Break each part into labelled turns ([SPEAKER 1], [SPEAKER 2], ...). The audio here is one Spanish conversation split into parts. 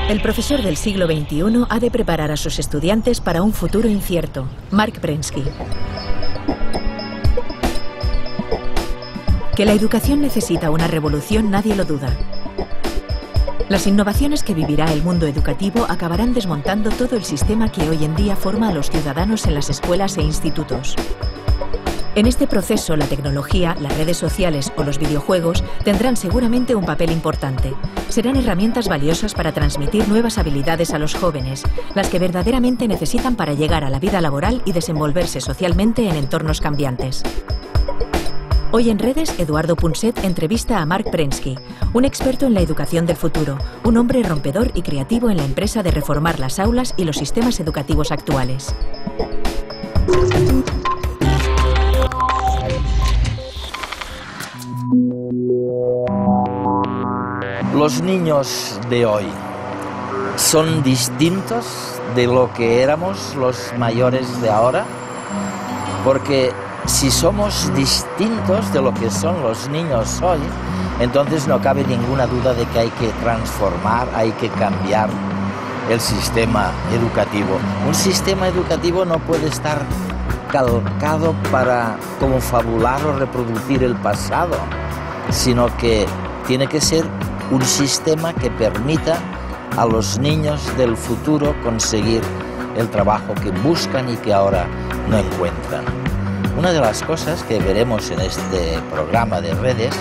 [SPEAKER 1] El profesor del siglo XXI ha de preparar a sus estudiantes para un futuro incierto. Mark Prensky. Que la educación necesita una revolución, nadie lo duda. Las innovaciones que vivirá el mundo educativo acabarán desmontando todo el sistema que hoy en día forma a los ciudadanos en las escuelas e institutos. En este proceso, la tecnología, las redes sociales o los videojuegos tendrán seguramente un papel importante. Serán herramientas valiosas para transmitir nuevas habilidades a los jóvenes, las que verdaderamente necesitan para llegar a la vida laboral y desenvolverse socialmente en entornos cambiantes. Hoy en Redes, Eduardo Punset entrevista a Mark Prensky, un experto en la educación del futuro, un hombre rompedor y creativo en la empresa de reformar las aulas y los sistemas educativos actuales.
[SPEAKER 2] Los niños de hoy son distintos de lo que éramos los mayores de ahora, porque si somos distintos de lo que son los niños hoy, entonces no cabe ninguna duda de que hay que transformar, hay que cambiar el sistema educativo. Un sistema educativo no puede estar calcado para confabular o reproducir el pasado, sino que tiene que ser un sistema que permita a los niños del futuro conseguir el trabajo que buscan y que ahora no encuentran. Una de las cosas que veremos en este programa de Redes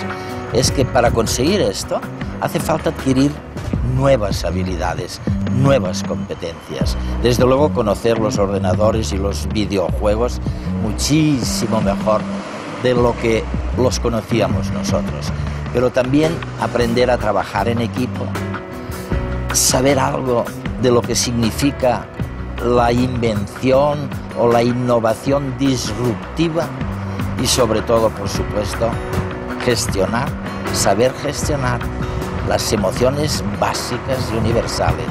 [SPEAKER 2] es que para conseguir esto hace falta adquirir nuevas habilidades, nuevas competencias. Desde luego conocer los ordenadores y los videojuegos muchísimo mejor de lo que los conocíamos nosotros. Pero también aprender a trabajar en equipo, saber algo de lo que significa la invención o la innovación disruptiva y sobre todo, por supuesto, saber gestionar las emociones básicas y universales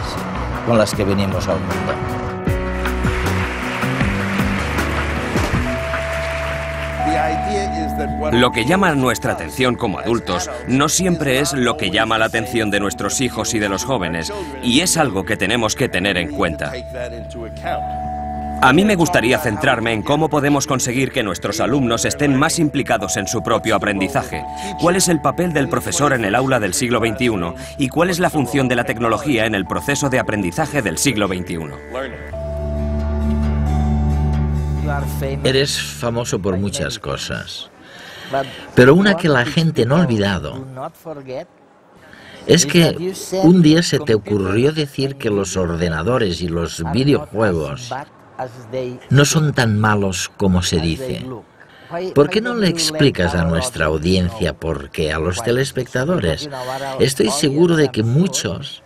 [SPEAKER 2] con las que venimos al mundo.
[SPEAKER 3] Lo que llama nuestra atención como adultos no siempre es lo que llama la atención de nuestros hijos y de los jóvenes, y es algo que tenemos que tener en cuenta. A mí me gustaría centrarme en cómo podemos conseguir que nuestros alumnos estén más implicados en su propio aprendizaje, cuál es el papel del profesor en el aula del siglo XXI y cuál es la función de la tecnología en el proceso de aprendizaje del siglo XXI.
[SPEAKER 2] Eres famoso por muchas cosas, pero una que la gente no ha olvidado es que un día se te ocurrió decir que los ordenadores y los videojuegos no son tan malos como se dice. ¿Por qué no le explicas a nuestra audiencia por qué, a los telespectadores? Estoy seguro de que muchos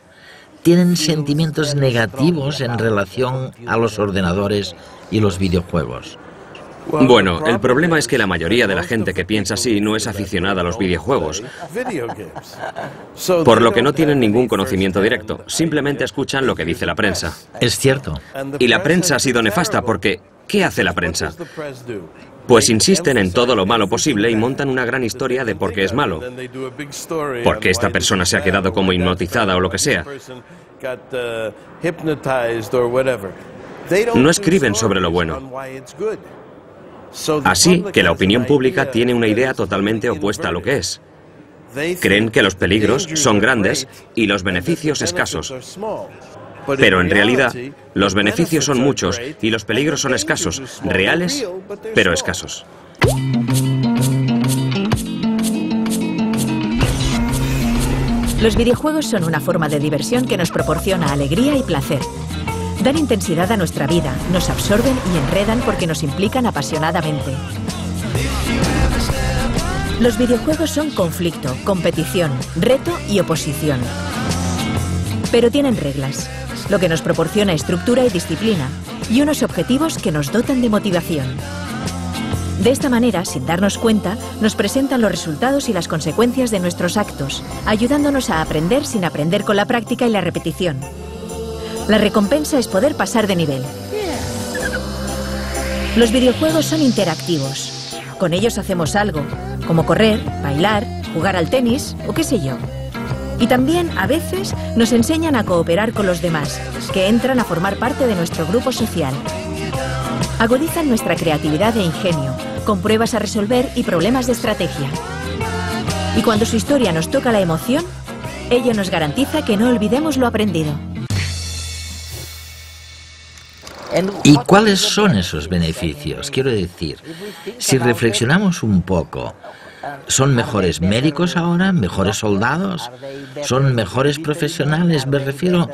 [SPEAKER 2] tienen sentimientos negativos en relación a los ordenadores y los videojuegos.
[SPEAKER 3] Bueno, el problema es que la mayoría de la gente que piensa así no es aficionada a los videojuegos, por lo que no tienen ningún conocimiento directo, simplemente escuchan lo que dice la prensa.
[SPEAKER 2] Es cierto.
[SPEAKER 3] Y la prensa ha sido nefasta porque, ¿qué hace la prensa? Pues insisten en todo lo malo posible y montan una gran historia de por qué es malo, por qué esta persona se ha quedado como hipnotizada o lo que sea. No escriben sobre lo bueno. Así que la opinión pública tiene una idea totalmente opuesta a lo que es. Creen que los peligros son grandes y los beneficios escasos. Pero en realidad, los beneficios son muchos y los peligros son escasos, reales, pero escasos.
[SPEAKER 1] Los videojuegos son una forma de diversión que nos proporciona alegría y placer. Dan intensidad a nuestra vida, nos absorben y enredan porque nos implican apasionadamente. Los videojuegos son conflicto, competición, reto y oposición. Pero tienen reglas, lo que nos proporciona estructura y disciplina, y unos objetivos que nos dotan de motivación. De esta manera, sin darnos cuenta, nos presentan los resultados y las consecuencias de nuestros actos, ayudándonos a aprender sin aprender con la práctica y la repetición. La recompensa es poder pasar de nivel. Los videojuegos son interactivos. Con ellos hacemos algo, como correr, bailar, jugar al tenis o qué sé yo. Y también, a veces, nos enseñan a cooperar con los demás, que entran a formar parte de nuestro grupo social. Agudizan nuestra creatividad e ingenio, con pruebas a resolver y problemas de estrategia. Y cuando su historia nos toca la emoción, ello nos garantiza que no olvidemos lo aprendido.
[SPEAKER 2] ¿Y cuáles son esos beneficios? Quiero decir, si reflexionamos un poco, ¿son mejores médicos ahora? ¿Mejores soldados? ¿Son mejores profesionales? Me refiero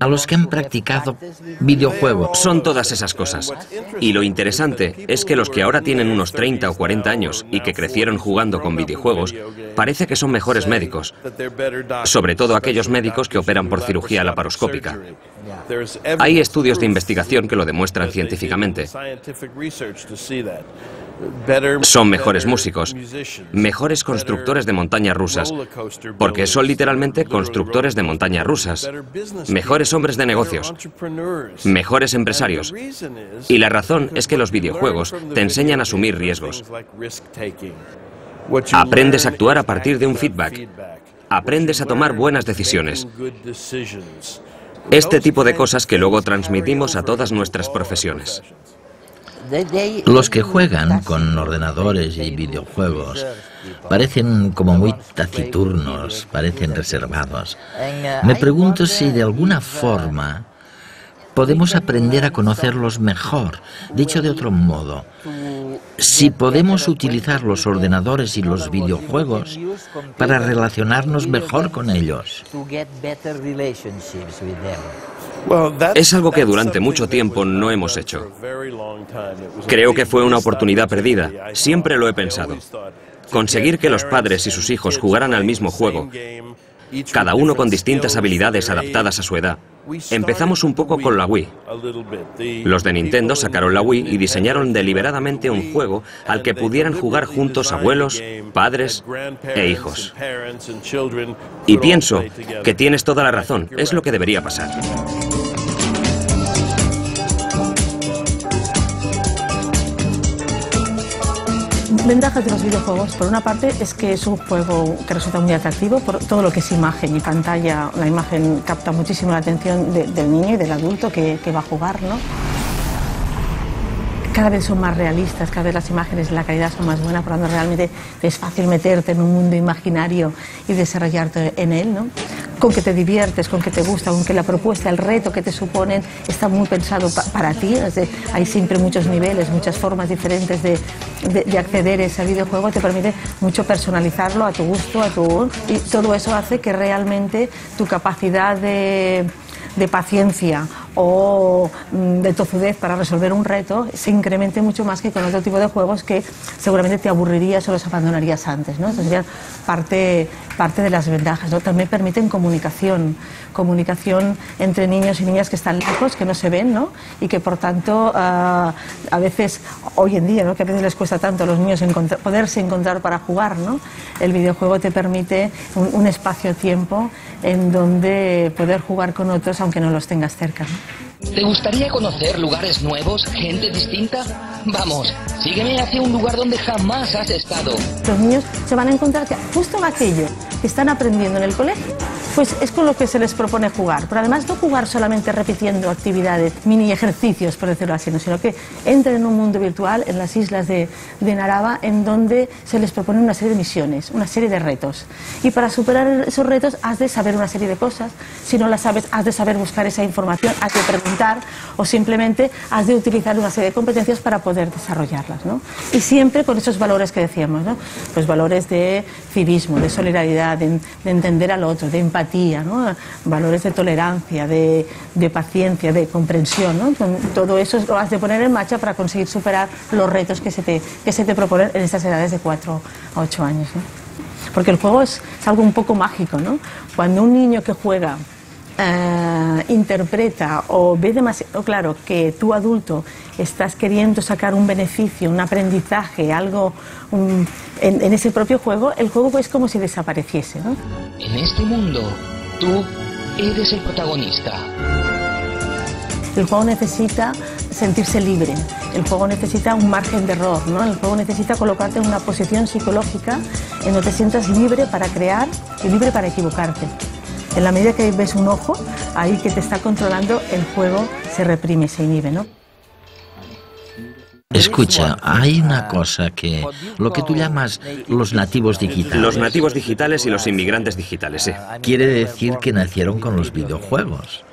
[SPEAKER 2] a los que han practicado videojuegos.
[SPEAKER 3] Son todas esas cosas. Y lo interesante es que los que ahora tienen unos 30 o 40 años y que crecieron jugando con videojuegos, parece que son mejores médicos. Sobre todo aquellos médicos que operan por cirugía laparoscópica. Hay estudios de investigación que lo demuestran científicamente. Son mejores músicos, mejores constructores de montañas rusas, porque son literalmente constructores de montañas rusas, mejores hombres de negocios, mejores empresarios. Y la razón es que los videojuegos te enseñan a asumir riesgos. Aprendes a actuar a partir de un feedback. Aprendes a tomar buenas decisiones. Este tipo de cosas que luego transmitimos a todas nuestras profesiones.
[SPEAKER 2] Los que juegan con ordenadores y videojuegos parecen como muy taciturnos, parecen reservados. Me pregunto si de alguna forma podemos aprender a conocerlos mejor. Dicho de otro modo, si podemos utilizar los ordenadores y los videojuegos para relacionarnos mejor con ellos.
[SPEAKER 3] Es algo que durante mucho tiempo no hemos hecho. Creo que fue una oportunidad perdida. Siempre lo he pensado. Conseguir que los padres y sus hijos jugaran al mismo juego, cada uno con distintas habilidades adaptadas a su edad. Empezamos un poco con la Wii. Los de Nintendo sacaron la Wii y diseñaron deliberadamente un juego al que pudieran jugar juntos abuelos, padres e hijos. Y pienso que tienes toda la razón, es lo que debería pasar.
[SPEAKER 4] Ventajas de los videojuegos, por una parte, es que es un juego que resulta muy atractivo por todo lo que es imagen y pantalla. La imagen capta muchísimo la atención del niño y del adulto que va a jugar, ¿no? Cada vez son más realistas, cada vez las imágenes y la calidad son más buenas, por lo tanto realmente es fácil meterte en un mundo imaginario y desarrollarte en él, ¿no? Con que te diviertes, con que te gusta, con que la propuesta, el reto que te suponen está muy pensado para ti. Hay siempre muchos niveles, muchas formas diferentes de acceder a ese videojuego, te permite mucho personalizarlo a tu gusto, y todo eso hace que realmente tu capacidad de paciencia o de tozudez para resolver un reto se incremente mucho más que con otro tipo de juegos que seguramente te aburrirías o los abandonarías antes, ¿no? Entonces sería parte de las ventajas, ¿no? También permiten comunicación entre niños y niñas que están lejos, que no se ven, ¿no? Y que por tanto a veces, hoy en día, ¿no? Que a veces les cuesta tanto a los niños poderse encontrar para jugar, ¿no? El videojuego te permite un espacio-tiempo en donde poder jugar con otros aunque no los tengas cerca, ¿no?
[SPEAKER 5] ¿Te gustaría conocer lugares nuevos, gente distinta? Vamos, sígueme hacia un lugar donde jamás has estado.
[SPEAKER 4] Los niños se van a encontrar que justo en aquello que están aprendiendo en el colegio, pues es con lo que se les propone jugar. Pero además no jugar solamente repitiendo actividades, mini ejercicios, por decirlo así, sino que entren en un mundo virtual en las islas de Narava, en donde se les propone una serie de misiones, una serie de retos. Y para superar esos retos has de saber una serie de cosas. Si no las sabes, has de saber buscar esa información, has de preguntar o simplemente has de utilizar una serie de competencias para poder desarrollarlas, ¿no? Y siempre con esos valores que decíamos, ¿no? Pues valores de civismo, de solidaridad, de entender al otro, de empatía, ¿no? Valores de tolerancia, de paciencia, de comprensión, ¿no? Todo eso lo has de poner en marcha para conseguir superar los retos que se te proponen en estas edades de 4 a 8 años, ¿no? Porque el juego es algo un poco mágico, ¿no? Cuando un niño que juega interpreta o ve demasiado claro que tú adulto estás queriendo sacar un beneficio, un aprendizaje, algo en ese propio juego, el juego es como si desapareciese, ¿no?
[SPEAKER 5] En este mundo, tú eres el protagonista.
[SPEAKER 4] El juego necesita sentirse libre, el juego necesita un margen de error, ¿no? El juego necesita colocarte en una posición psicológica en donde te sientas libre para crear y libre para equivocarte. En la medida que ves un ojo, ahí que te está controlando, el juego se reprime, se inhibe, ¿no?
[SPEAKER 2] Escucha, hay una cosa que... lo que tú llamas los nativos digitales.
[SPEAKER 3] Los nativos digitales y los inmigrantes digitales, sí.
[SPEAKER 2] Quiere decir que nacieron con los videojuegos.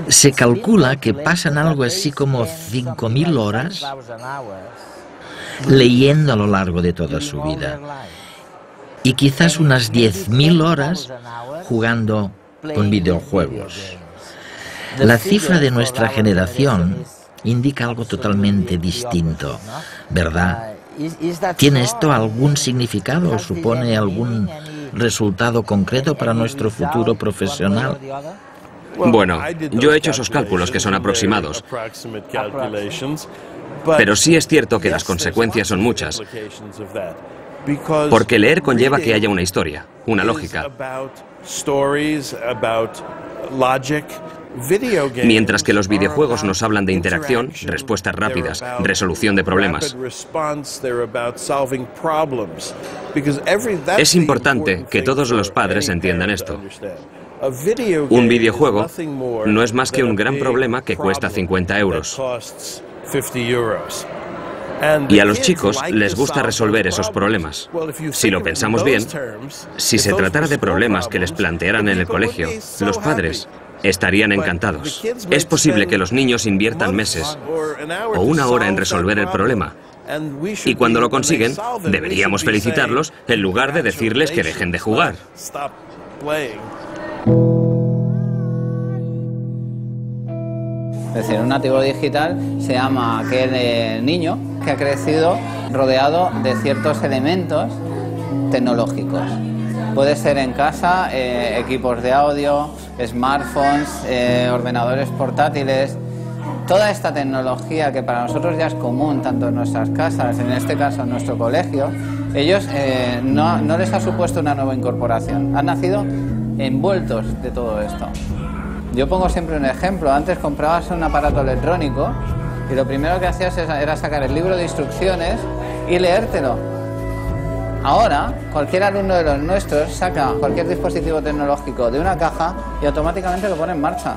[SPEAKER 2] Se calcula que pasan algo así como 5.000 horas leyendo a lo largo de toda su vida. Y quizás unas 10.000 horas jugando con videojuegos. La cifra de nuestra generación indica algo totalmente distinto, ¿verdad? ¿Tiene esto algún significado o supone algún resultado concreto para nuestro futuro profesional?
[SPEAKER 3] Bueno, yo he hecho esos cálculos que son aproximados, pero sí es cierto que las consecuencias son muchas, porque leer conlleva que haya una historia, una lógica. Mientras que los videojuegos nos hablan de interacción, respuestas rápidas, resolución de problemas. Es importante que todos los padres entiendan esto. Un videojuego no es más que un gran problema que cuesta 50 euros. Y a los chicos les gusta resolver esos problemas. Si lo pensamos bien, si se tratara de problemas que les plantearan en el colegio, los padres estarían encantados. Es posible que los niños inviertan meses o una hora en resolver el problema. Y cuando lo consiguen, deberíamos felicitarlos en lugar de decirles que dejen de jugar.
[SPEAKER 6] Es decir, un nativo digital se llama aquel niño que ha crecido rodeado de ciertos elementos tecnológicos. Puede ser en casa, equipos de audio, smartphones, ordenadores portátiles. Toda esta tecnología que para nosotros ya es común, tanto en nuestras casas, en este caso en nuestro colegio, ellos no les ha supuesto una nueva incorporación. Han nacido envueltos de todo esto. Yo pongo siempre un ejemplo. Antes comprabas un aparato electrónico y lo primero que hacías era sacar el libro de instrucciones y leértelo. Ahora, cualquier alumno de los nuestros saca cualquier dispositivo tecnológico de una caja y automáticamente lo pone en marcha.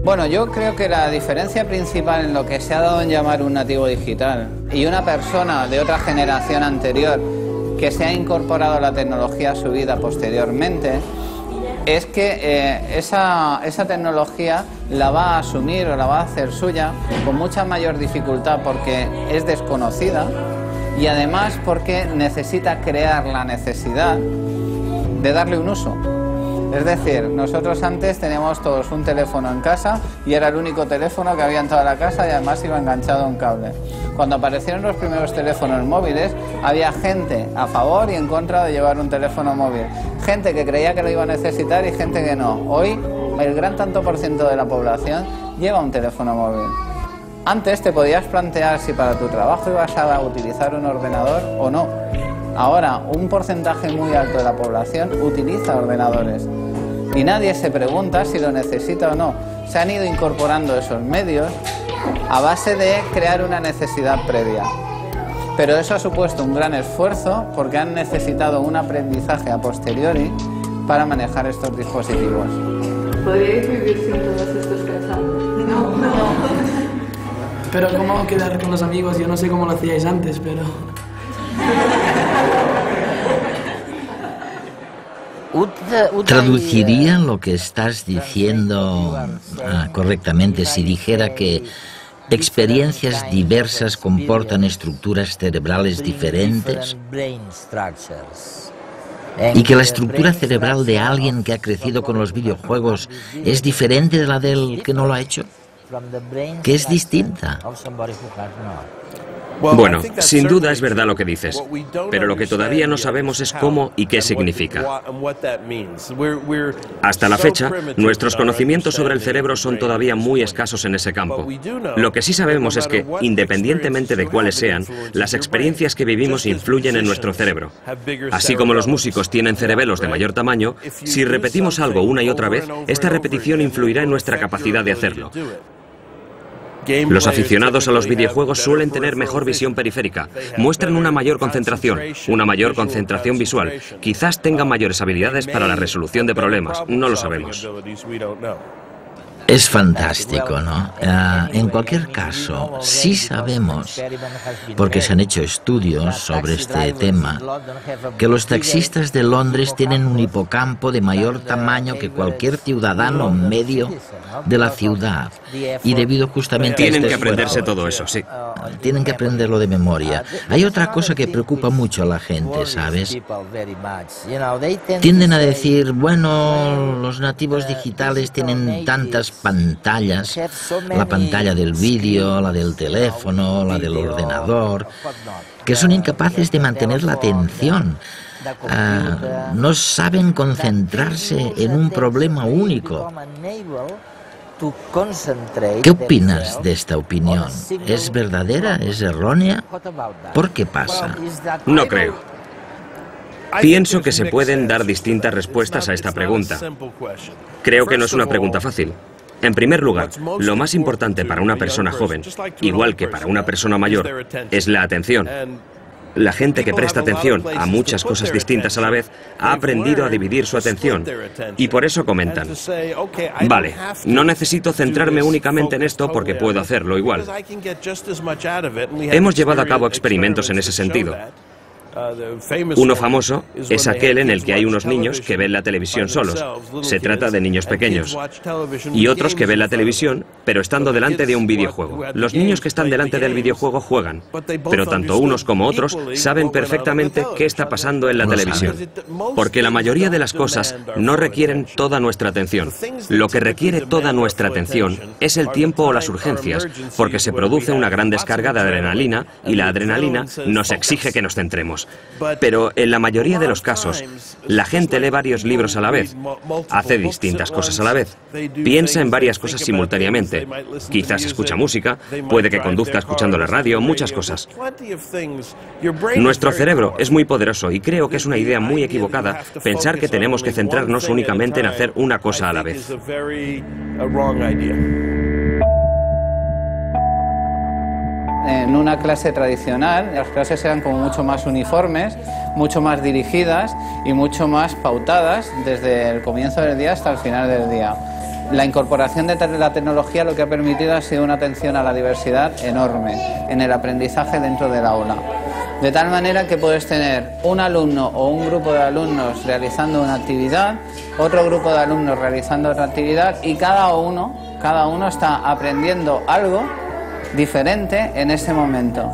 [SPEAKER 6] Bueno, yo creo que la diferencia principal en lo que se ha dado en llamar un nativo digital y una persona de otra generación anterior que se ha incorporado la tecnología a su vida posteriormente es que esa tecnología la va a asumir o la va a hacer suya con mucha mayor dificultad porque es desconocida y además porque necesita crear la necesidad de darle un uso. Es decir, nosotros antes teníamos todos un teléfono en casa y era el único teléfono que había en toda la casa y además iba enganchado a un cable. Cuando aparecieron los primeros teléfonos móviles, había gente a favor y en contra de llevar un teléfono móvil. Gente que creía que lo iba a necesitar y gente que no. Hoy, el gran tanto por ciento de la población lleva un teléfono móvil. Antes te podías plantear si para tu trabajo ibas a utilizar un ordenador o no. Ahora, un porcentaje muy alto de la población utiliza ordenadores y nadie se pregunta si lo necesita o no. Se han ido incorporando esos medios a base de crear una necesidad previa. Pero eso ha supuesto un gran esfuerzo porque han necesitado un aprendizaje a posteriori para manejar estos dispositivos.
[SPEAKER 7] ¿Podríais vivir sin todos estos cansados? No.
[SPEAKER 8] Pero ¿cómo quedar con los amigos? Yo no sé cómo lo hacíais antes, pero...
[SPEAKER 2] ¿Traduciría lo que estás diciendo correctamente si dijera que experiencias diversas comportan estructuras cerebrales diferentes? ¿Y que la estructura cerebral de alguien que ha crecido con los videojuegos es diferente de la del que no lo ha hecho? ¿Que es distinta?
[SPEAKER 3] Bueno, sin duda es verdad lo que dices, pero lo que todavía no sabemos es cómo y qué significa. Hasta la fecha, nuestros conocimientos sobre el cerebro son todavía muy escasos en ese campo. Lo que sí sabemos es que, independientemente de cuáles sean, las experiencias que vivimos influyen en nuestro cerebro. Así como los músicos tienen cerebelos de mayor tamaño, si repetimos algo una y otra vez, esta repetición influirá en nuestra capacidad de hacerlo. Los aficionados a los videojuegos suelen tener mejor visión periférica, muestran una mayor concentración visual, quizás tengan mayores habilidades para la resolución de problemas, no lo sabemos.
[SPEAKER 2] Es fantástico, ¿no? En cualquier caso, sí sabemos, porque se han hecho estudios sobre este tema, que los taxistas de Londres tienen un hipocampo de mayor tamaño que cualquier ciudadano medio de la ciudad. Y debido justamente a
[SPEAKER 3] Tienen que aprenderse todo eso, sí.
[SPEAKER 2] Tienen que aprenderlo de memoria. Hay otra cosa que preocupa mucho a la gente, ¿sabes? Tienden a decir, bueno, los nativos digitales tienen tantas pantallas, la pantalla del vídeo, la del teléfono, la del ordenador, que son incapaces de mantener la atención. No saben concentrarse en un problema único. ¿Qué opinas de esta opinión? ¿Es verdadera? ¿Es errónea? ¿Por qué pasa?
[SPEAKER 3] No creo. Pienso que se pueden dar distintas respuestas a esta pregunta. Creo que no es una pregunta fácil. En primer lugar, lo más importante para una persona joven, igual que para una persona mayor, es la atención. La gente que presta atención a muchas cosas distintas a la vez ha aprendido a dividir su atención y por eso comentan, vale, no necesito centrarme únicamente en esto porque puedo hacerlo igual. Hemos llevado a cabo experimentos en ese sentido. Uno famoso es aquel en el que hay unos niños que ven la televisión solos. Se trata de niños pequeños. Y otros que ven la televisión, pero estando delante de un videojuego. Los niños que están delante del videojuego juegan, pero tanto unos como otros saben perfectamente qué está pasando en la televisión. Porque la mayoría de las cosas no requieren toda nuestra atención. Lo que requiere toda nuestra atención es el tiempo o las urgencias, porque se produce una gran descarga de adrenalina y la adrenalina nos exige que nos centremos. Pero en la mayoría de los casos, la gente lee varios libros a la vez, hace distintas cosas a la vez, piensa en varias cosas simultáneamente, quizás escucha música, puede que conduzca escuchando la radio, muchas cosas. Nuestro cerebro es muy poderoso y creo que es una idea muy equivocada pensar que tenemos que centrarnos únicamente en hacer una cosa a la vez.
[SPEAKER 6] En una clase tradicional, las clases eran como mucho más uniformes, mucho más dirigidas y mucho más pautadas desde el comienzo del día hasta el final del día. La incorporación de la tecnología lo que ha permitido ha sido una atención a la diversidad enorme en el aprendizaje dentro del aula. De tal manera que puedes tener un alumno o un grupo de alumnos realizando una actividad, otro grupo de alumnos realizando otra actividad y cada uno está aprendiendo algo diferente en ese momento.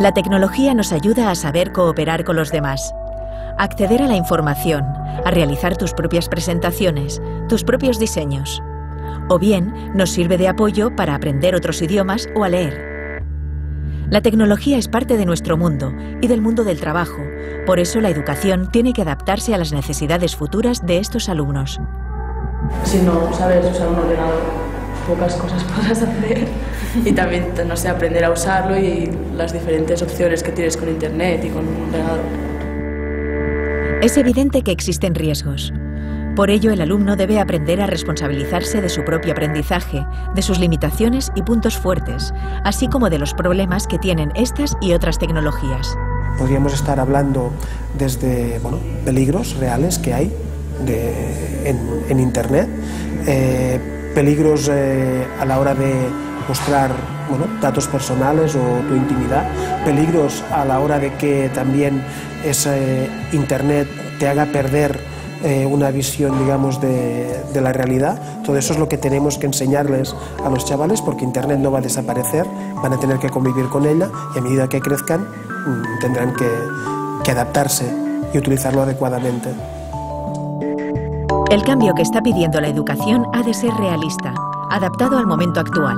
[SPEAKER 1] La tecnología nos ayuda a saber cooperar con los demás, a acceder a la información, a realizar tus propias presentaciones, tus propios diseños. O bien, nos sirve de apoyo para aprender otros idiomas o a leer. La tecnología es parte de nuestro mundo y del mundo del trabajo. Por eso la educación tiene que adaptarse a las necesidades futuras de estos alumnos.
[SPEAKER 7] Si no sabes usar un ordenador, pocas cosas podrás hacer y también, no sé, aprender a usarlo y las diferentes opciones que tienes con internet y con un ordenador.
[SPEAKER 1] Es evidente que existen riesgos. Por ello, el alumno debe aprender a responsabilizarse de su propio aprendizaje, de sus limitaciones y puntos fuertes, así como de los problemas que tienen estas y otras tecnologías.
[SPEAKER 9] Podríamos estar hablando desde peligros reales que hay en internet, peligros a la hora de mostrar datos personales o tu intimidad, peligros a la hora de que también ese internet te haga perder una visión, digamos, de la realidad. Todo eso es lo que tenemos que enseñarles a los chavales, porque internet no va a desaparecer, van a tener que convivir con ella y a medida que crezcan tendrán que adaptarse y utilizarlo adecuadamente.
[SPEAKER 1] El cambio que está pidiendo la educación ha de ser realista, adaptado al momento actual.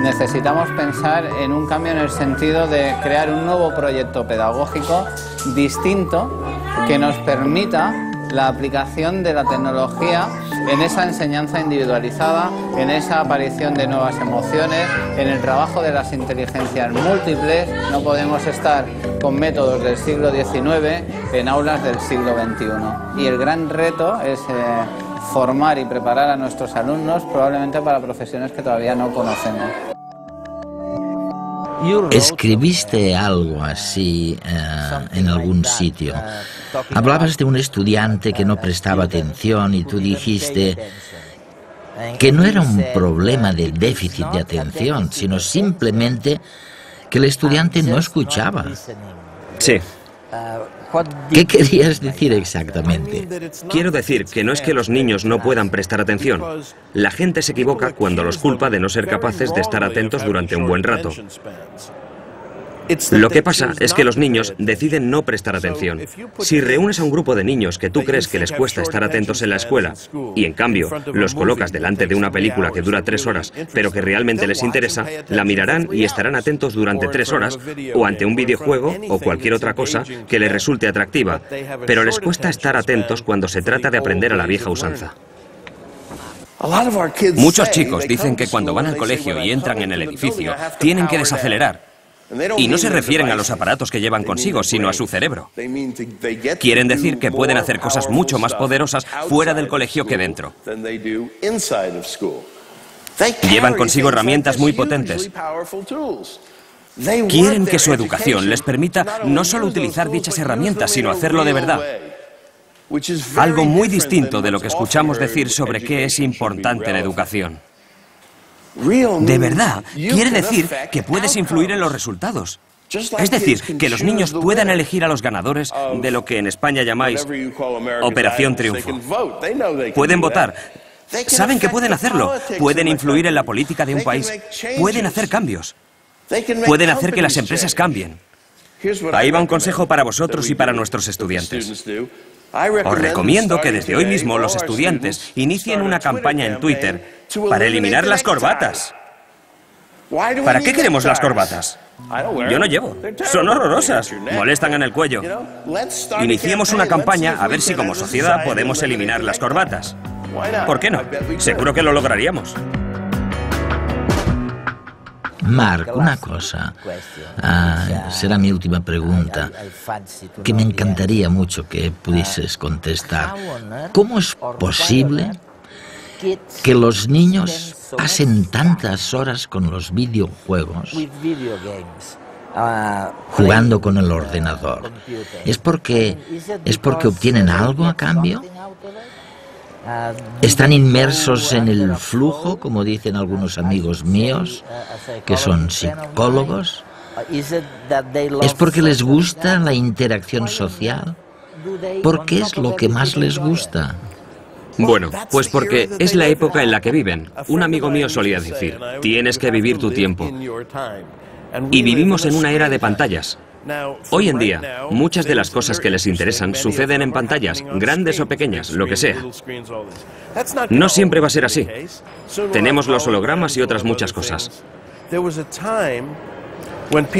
[SPEAKER 6] necesitamos pensar en un cambio en el sentido de crear un nuevo proyecto pedagógico distinto que nos permita la aplicación de la tecnología en esa enseñanza individualizada, en esa aparición de nuevas emociones, en el trabajo de las inteligencias múltiples. No podemos estar con métodos del siglo XIX en aulas del siglo XXI. Y el gran reto es formar y preparar a nuestros alumnos probablemente para profesiones que todavía no conocemos.
[SPEAKER 2] Escribiste algo así en algún sitio. Hablabas de un estudiante que no prestaba atención y tú dijiste que no era un problema de déficit de atención, sino simplemente que el estudiante no escuchaba.
[SPEAKER 3] Sí.
[SPEAKER 2] ¿Qué querías decir exactamente?
[SPEAKER 3] Quiero decir que no es que los niños no puedan prestar atención. La gente se equivoca cuando los culpa de no ser capaces de estar atentos durante un buen rato. Lo que pasa es que los niños deciden no prestar atención. Si reúnes a un grupo de niños que tú crees que les cuesta estar atentos en la escuela y en cambio los colocas delante de una película que dura 3 horas pero que realmente les interesa, la mirarán y estarán atentos durante 3 horas o ante un videojuego o cualquier otra cosa que les resulte atractiva, pero les cuesta estar atentos cuando se trata de aprender a la vieja usanza. Muchos chicos dicen que cuando van al colegio y entran en el edificio tienen que desacelerar. Y no se refieren a los aparatos que llevan consigo, sino a su cerebro. Quieren decir que pueden hacer cosas mucho más poderosas fuera del colegio que dentro. Llevan consigo herramientas muy potentes. Quieren que su educación les permita no solo utilizar dichas herramientas, sino hacerlo de verdad. Algo muy distinto de lo que escuchamos decir sobre qué es importante la educación. De verdad, quiere decir que puedes influir en los resultados. Es decir, que los niños puedan elegir a los ganadores de lo que en España llamáis Operación Triunfo. Pueden votar. Saben que pueden hacerlo. Pueden influir en la política de un país. Pueden hacer cambios. Pueden hacer que las empresas cambien. Ahí va un consejo para vosotros y para nuestros estudiantes. Os recomiendo que desde hoy mismo los estudiantes inicien una campaña en Twitter para eliminar las corbatas. ¿Para qué queremos las corbatas? Yo no llevo. Son horrorosas. Molestan en el cuello. Iniciemos una campaña a ver si como sociedad podemos eliminar las corbatas. ¿Por qué no? Seguro que lo lograríamos.
[SPEAKER 2] Marc, una cosa, será mi última pregunta, que me encantaría mucho que pudieses contestar. ¿Cómo es posible que los niños pasen tantas horas con los videojuegos jugando con el ordenador? ¿Es porque obtienen algo a cambio? ¿Están inmersos en el flujo, como dicen algunos amigos míos, que son psicólogos? ¿Es porque les gusta la interacción social? ¿Por qué es lo que más les gusta?
[SPEAKER 3] Bueno, pues porque es la época en la que viven. Un amigo mío solía decir, tienes que vivir tu tiempo. Y vivimos en una era de pantallas. Hoy en día, muchas de las cosas que les interesan suceden en pantallas, grandes o pequeñas, lo que sea. No siempre va a ser así. Tenemos los hologramas y otras muchas cosas.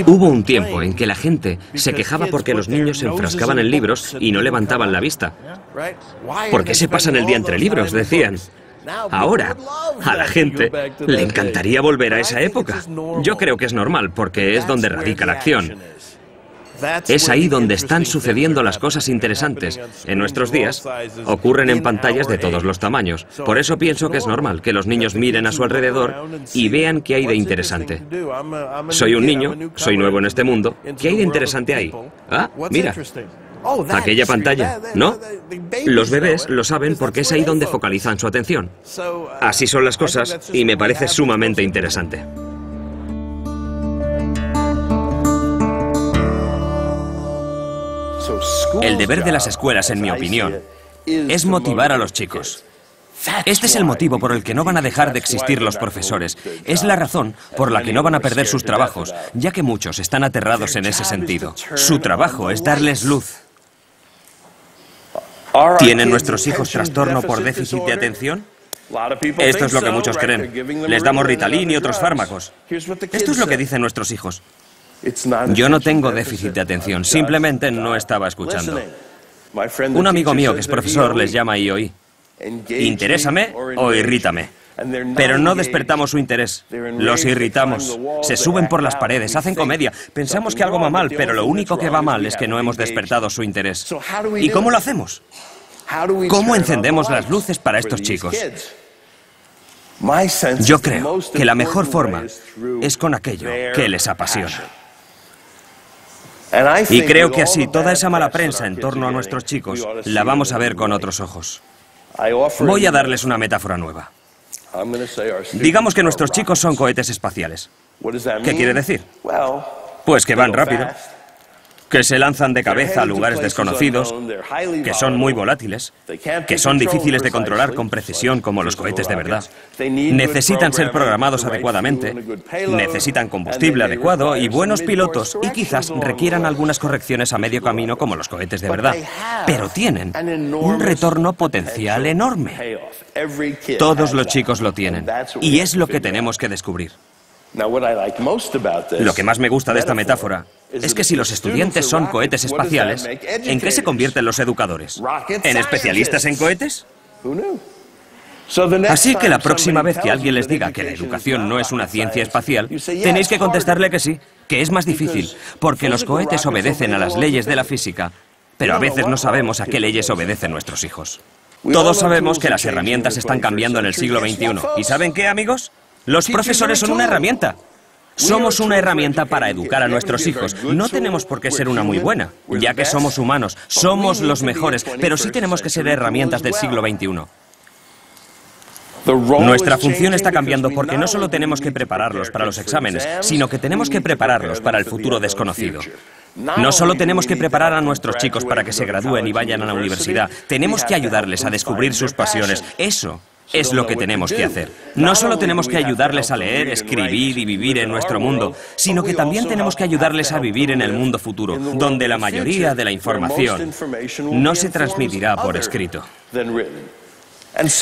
[SPEAKER 3] Hubo un tiempo en que la gente se quejaba porque los niños se enfrascaban en libros y no levantaban la vista. ¿Por qué se pasan el día entre libros?, decían. Ahora, a la gente le encantaría volver a esa época. Yo creo que es normal, porque es donde radica la acción. Es ahí donde están sucediendo las cosas interesantes. En nuestros días ocurren en pantallas de todos los tamaños. Por eso pienso que es normal que los niños miren a su alrededor y vean qué hay de interesante. Soy un niño, soy nuevo en este mundo. ¿Qué hay de interesante ahí? Ah, mira. Aquella pantalla, ¿no? Los bebés lo saben porque es ahí donde focalizan su atención. Así son las cosas y me parece sumamente interesante. El deber de las escuelas, en mi opinión, es motivar a los chicos. Este es el motivo por el que no van a dejar de existir los profesores. Es la razón por la que no van a perder sus trabajos, ya que muchos están aterrados en ese sentido. Su trabajo es darles luz. ¿Tienen nuestros hijos trastorno por déficit de atención? Esto es lo que muchos creen. Les damos Ritalin y otros fármacos. Esto es lo que dicen nuestros hijos. Yo no tengo déficit de atención, simplemente no estaba escuchando. Un amigo mío que es profesor les llama IOI. Interésame o irrítame. Pero no despertamos su interés, los irritamos, se suben por las paredes, hacen comedia, pensamos que algo va mal, pero lo único que va mal es que no hemos despertado su interés. ¿Y cómo lo hacemos? ¿Cómo encendemos las luces para estos chicos? Yo creo que la mejor forma es con aquello que les apasiona. Y creo que así toda esa mala prensa en torno a nuestros chicos la vamos a ver con otros ojos. Voy a darles una metáfora nueva. Digamos que nuestros chicos son cohetes espaciales. ¿Qué quiere decir? Pues que van rápido, que se lanzan de cabeza a lugares desconocidos, que son muy volátiles, que son difíciles de controlar con precisión como los cohetes de verdad. Necesitan ser programados adecuadamente, necesitan combustible adecuado y buenos pilotos y quizás requieran algunas correcciones a medio camino como los cohetes de verdad. Pero tienen un retorno potencial enorme. Todos los chicos lo tienen y es lo que tenemos que descubrir. Lo que más me gusta de esta metáfora es que si los estudiantes son cohetes espaciales, ¿en qué se convierten los educadores? ¿En especialistas en cohetes? Así que la próxima vez que alguien les diga que la educación no es una ciencia espacial, tenéis que contestarle que sí, que es más difícil, porque los cohetes obedecen a las leyes de la física, pero a veces no sabemos a qué leyes obedecen nuestros hijos. Todos sabemos que las herramientas están cambiando en el siglo XXI. ¿Y saben qué, amigos? Los profesores son una herramienta. Somos una herramienta para educar a nuestros hijos. No tenemos por qué ser una muy buena, ya que somos humanos, somos los mejores, pero sí tenemos que ser herramientas del siglo XXI. Nuestra función está cambiando porque no solo tenemos que prepararlos para los exámenes, sino que tenemos que prepararlos para el futuro desconocido. No solo tenemos que preparar a nuestros chicos para que se gradúen y vayan a la universidad, tenemos que ayudarles a descubrir sus pasiones. Eso es lo que tenemos que hacer. No solo tenemos que ayudarles a leer, escribir y vivir en nuestro mundo, sino que también tenemos que ayudarles a vivir en el mundo futuro, donde la mayoría de la información no se transmitirá por escrito.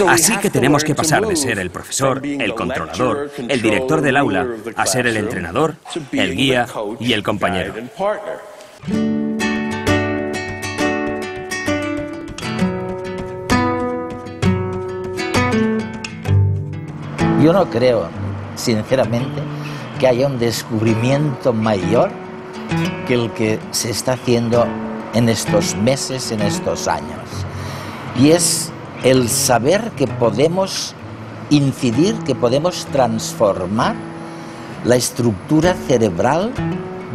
[SPEAKER 3] Así que tenemos que pasar de ser el profesor, el controlador, el director del aula, a ser el entrenador, el guía y el compañero.
[SPEAKER 2] Yo no creo, sinceramente, que haya un descubrimiento mayor que el que se está haciendo en estos meses, en estos años. Y es el saber que podemos incidir, que podemos transformar la estructura cerebral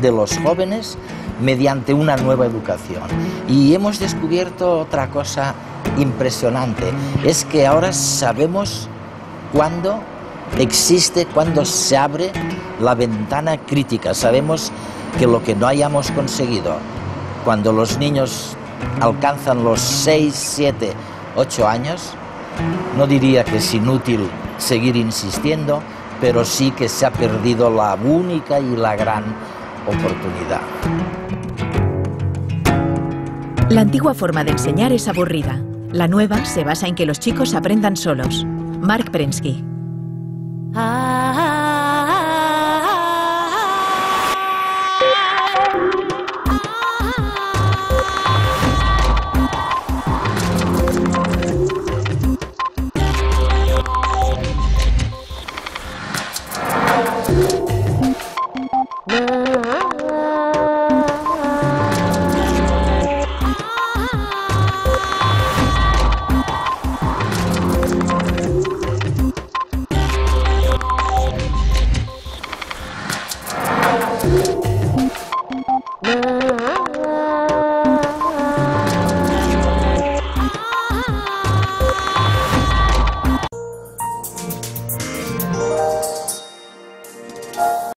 [SPEAKER 2] de los jóvenes mediante una nueva educación. Y hemos descubierto otra cosa impresionante, es que ahora sabemos cuándo existe, cuándo se abre la ventana crítica. Sabemos que lo que no hayamos conseguido cuando los niños alcanzan los 6, 7, 8 años, no diría que es inútil seguir insistiendo, pero sí que se ha perdido la única y la gran oportunidad.
[SPEAKER 1] La antigua forma de enseñar es aburrida. La nueva se basa en que los chicos aprendan solos. Mark Prensky.